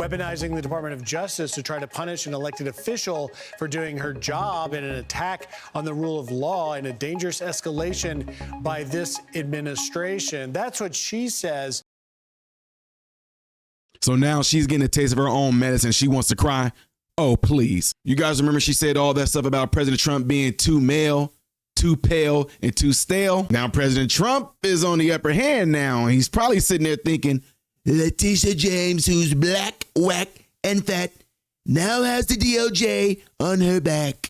weaponizing the Department of Justice to try to punish an elected official for doing her job in an attack on the rule of law and a dangerous escalation by this administration. That's what she says. So now she's getting a taste of her own medicine. She wants to cry. Oh, please. You guys remember she said all that stuff about President Trump being too male, too pale, and too stale? Now President Trump is on the upper hand now. He's probably sitting there thinking, Letitia James, who's black, whack, and fat, now has the DOJ on her back.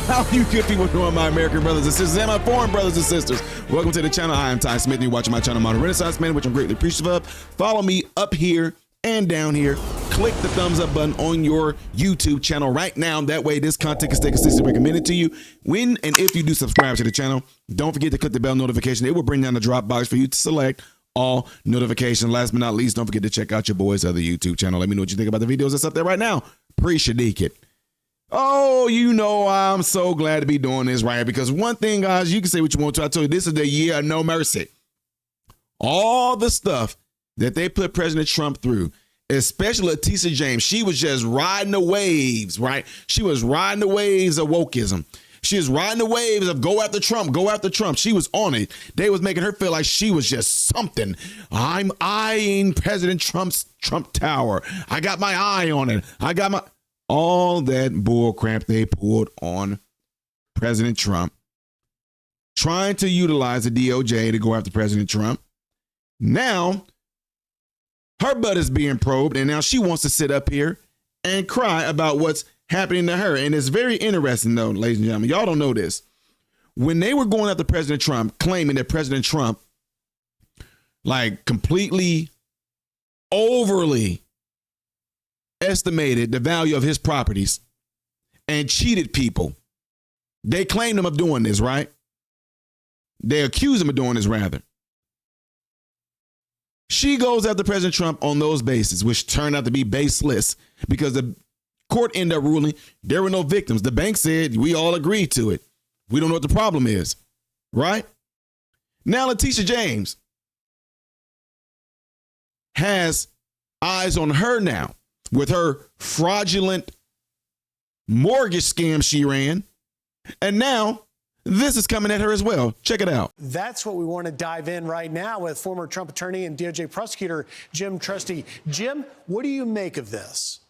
How you good people doing, my American brothers and sisters and my foreign brothers and sisters? Welcome to the channel. I am Ty Smith, and you're watching my channel, Modern Renaissance Man, which I'm greatly appreciative of. Follow me up here and down here. Click the thumbs up button on your YouTube channel right now. That way this content can stay consistently recommended to you. When and if you do subscribe to the channel, don't forget to click the bell notification. It will bring down the drop box for you to select all notifications. Last but not least, don't forget to check out your boy's other YouTube channel. Let me know what you think about the videos that's up there right now. Appreciate it. Oh, you know, I'm so glad to be doing this right, because one thing, guys, you can say what you want to. I told you, this is the year of no mercy. All the stuff that they put President Trump through, especially Letitia James, she was just riding the waves, right? She was riding the waves of wokeism. She was riding the waves of go after Trump, go after Trump. She was on it. They was making her feel like she was just something. I'm eyeing President Trump's Trump Tower. I got my eye on it. I got my... All that bull crap they pulled on President Trump, trying to utilize the DOJ to go after President Trump. Now, her butt is being probed, and now she wants to sit up here and cry about what's happening to her. And it's very interesting, though, ladies and gentlemen. Y'all don't know this. When they were going after President Trump, claiming that President Trump, like, completely overly estimated the value of his properties and cheated people. They claimed him of doing this, right? They accused him of doing this, rather. She goes after President Trump on those bases, which turned out to be baseless because the court ended up ruling there were no victims. The bank said we all agreed to it. We don't know what the problem is, right? Now Letitia James has eyes on her now, with her fraudulent mortgage scam she ran. And now this is coming at her as well. Check it out. That's what we want to dive in right now with former Trump attorney and DOJ prosecutor Jim Trusty. Jim, what do you make of this?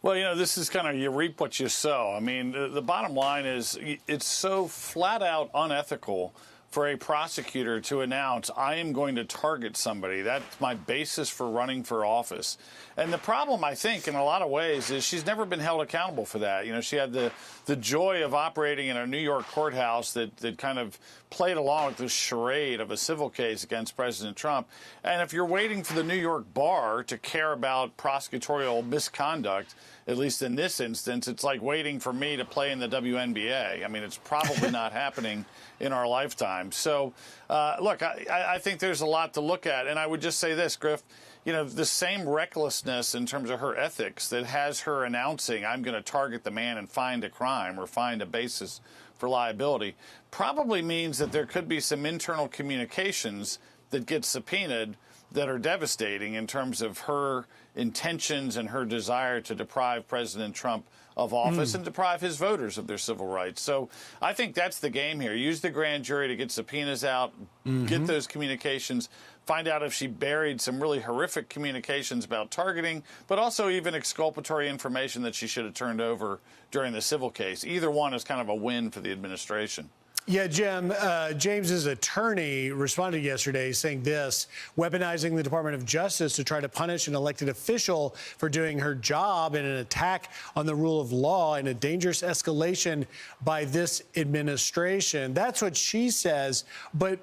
Well, you know, this is kind of you reap what you sow. I mean, the bottom line is it's so flat out unethical for a prosecutor to announce, I am going to target somebody. That's my basis for running for office. And the problem, I think, in a lot of ways, is she's never been held accountable for that. You know, she had the joy of operating in a New York courthouse that kind of played along with this charade of a civil case against President Trump. And if you're waiting for the New York bar to care about prosecutorial misconduct, at least in this instance, it's like waiting for me to play in the WNBA. I mean, it's probably not happening in our lifetime. So, look, I think there's a lot to look at. And I would just say this, Griff, you know, the same recklessness in terms of her ethics that has her announcing, I'm going to target the man and find a crime or find a basis for liability, probably means that there could be some internal communications that get subpoenaed that are devastating in terms of her intentions and her desire to deprive President Trump of office and deprive his voters of their civil rights. So I think that's the game here. Use the grand jury to get subpoenas out, get those communications, find out if she buried some really horrific communications about targeting, but also even exculpatory information that she should have turned over during the civil case. Either one is kind of a win for the administration. Yeah, Jim, James's attorney responded yesterday saying this, weaponizing the Department of Justice to try to punish an elected official for doing her job in an attack on the rule of law and a dangerous escalation by this administration. That's what she says. But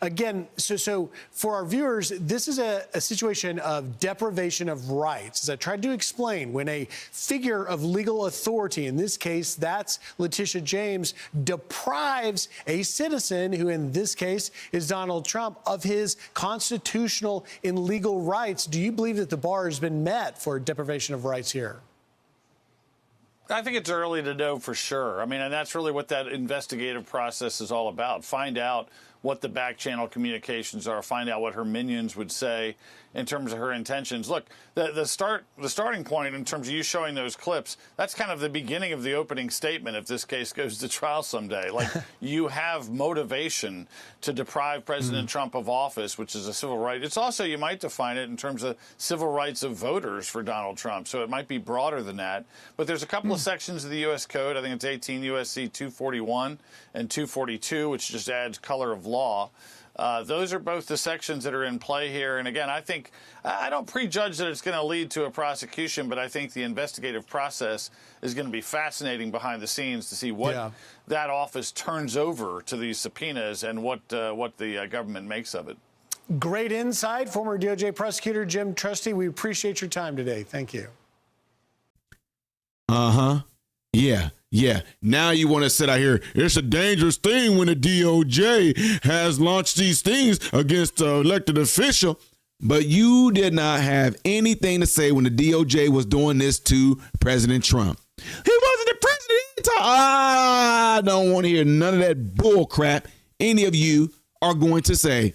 again, so for our viewers, this is a situation of deprivation of rights. As I tried to explain, when a figure of legal authority, in this case, that's Letitia James, deprives a citizen, who in this case is Donald Trump, of his constitutional and legal rights. Do you believe that the bar has been met for deprivation of rights here? I think it's early to know for sure. I mean, and that's really what that investigative process is all about. Find out what the back channel communications are, find out what her minions would say in terms of her intentions. Look, the starting point in terms of you showing those clips, that's kind of the beginning of the opening statement if this case goes to trial someday. Like, you have motivation to deprive President Trump of office, which is a civil right. It's also, you might define it in terms of civil rights of voters for Donald Trump, so it might be broader than that. But there's a couple of sections of the U.S. Code, I think it's 18 U.S.C. 241 and 242, which just adds color of law. Those are both the sections that are in play here. And again, I don't prejudge that it's going to lead to a prosecution, but I think the investigative process is going to be fascinating behind the scenes to see what that office turns over to these subpoenas and what the government makes of it. Great insight, former DOJ prosecutor Jim Trusty. We appreciate your time today. Thank you. Yeah. Now you want to sit out here. It's a dangerous thing when the DOJ has launched these things against an elected official. But you did not have anything to say when the DOJ was doing this to President Trump. He wasn't the president. I don't want to hear none of that bull crap any of you are going to say.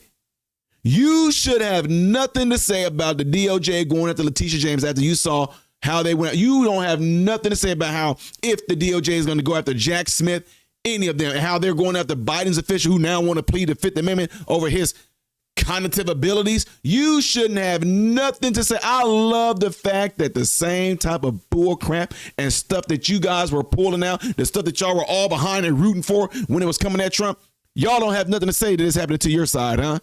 You should have nothing to say about the DOJ going after Letitia James after you saw how they went. You don't have nothing to say about how, if the DOJ is going to go after Jack Smith, any of them, and how they're going after Biden's official who now want to plead the Fifth Amendment over his cognitive abilities. You shouldn't have nothing to say. I love the fact that the same type of bull crap and stuff that you guys were pulling out, the stuff that y'all were all behind and rooting for when it was coming at Trump, y'all don't have nothing to say that is happening to your side, huh?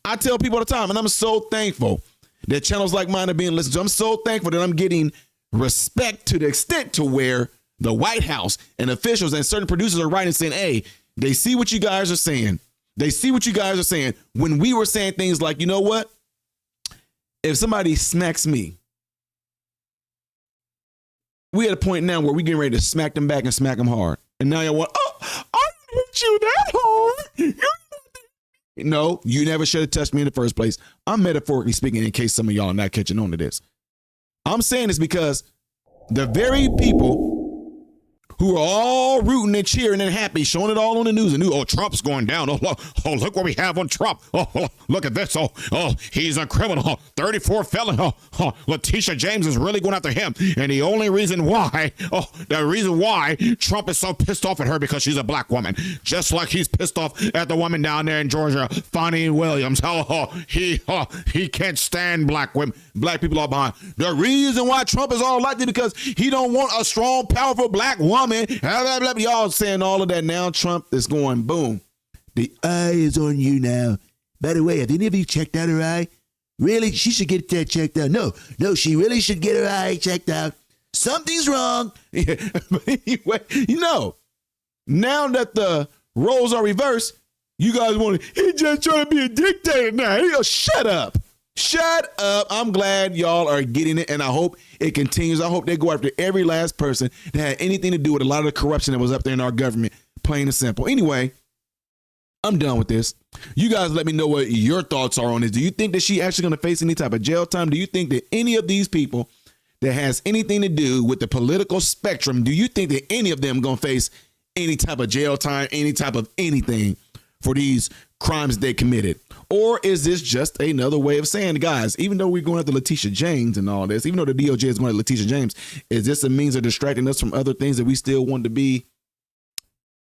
I tell people all the time, and I'm so thankful that channels like mine are being listened to. I'm so thankful that I'm getting respect to the extent to where the White House and officials and certain producers are writing saying, hey, they see what you guys are saying. They see what you guys are saying. When we were saying things like, you know what? If somebody smacks me, we at a point now where we're getting ready to smack them back and smack them hard. And now y'all want, oh, I didn't hit you that hard. No, you never should have touched me in the first place. I'm metaphorically speaking in case some of y'all are not catching on to this. I'm saying this because the very people who are all rooting and cheering and happy, showing it all on the news, and oh, Trump's going down. Oh, look what we have on Trump. Oh, look at this. Oh, he's a criminal. Oh, 34 felon. Oh, Letitia James is really going after him. And the only reason why, Trump is so pissed off at her because she's a black woman, just like he's pissed off at the woman down there in Georgia, Fonnie Williams. He can't stand black women. Black people are behind. The reason why Trump is all like this because he don't want a strong, powerful black woman. Blah, blah, blah. Y'all saying all of that now. Trump is going boom. The eye is on you now. By the way, have any of you checked out her eye? Really? She should get that checked out. No, she really should get her eye checked out. Something's wrong. But anyway, now that the roles are reversed, you guys want to, he's just trying to be a dictator now. Shut up. Shut up. I'm glad y'all are getting it, and I hope it continues. I hope they go after every last person that had anything to do with a lot of the corruption that was up there in our government, plain and simple. Anyway, I'm done with this. You guys let me know what your thoughts are on this. Do you think that she actually going to face any type of jail time? Do you think that any of these people that has anything to do with the political spectrum, do you think that any of them going to face any type of jail time, any type of anything for these crimes they committed? Or is this just another way of saying, guys, even though we're going after Letitia James and all this, even though the DOJ is going after Letitia James, is this a means of distracting us from other things that we still want to be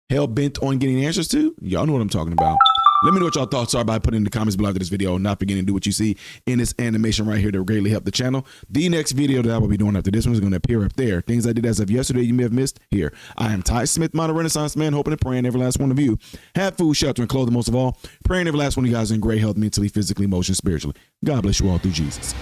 hell-bent on getting answers to? Y'all know what I'm talking about. Let me know what y'all thoughts are by putting in the comments below this video. Not forgetting to do what you see in this animation right here that will greatly help the channel. The next video that I will be doing after this one is going to appear up there. Things I did as of yesterday you may have missed here. I am Ty Smith, modern Renaissance man, hoping and praying every last one of you have food, shelter, and clothing. Most of all, praying every last one of you guys in great health, mentally, physically, emotionally, spiritually. God bless you all through Jesus.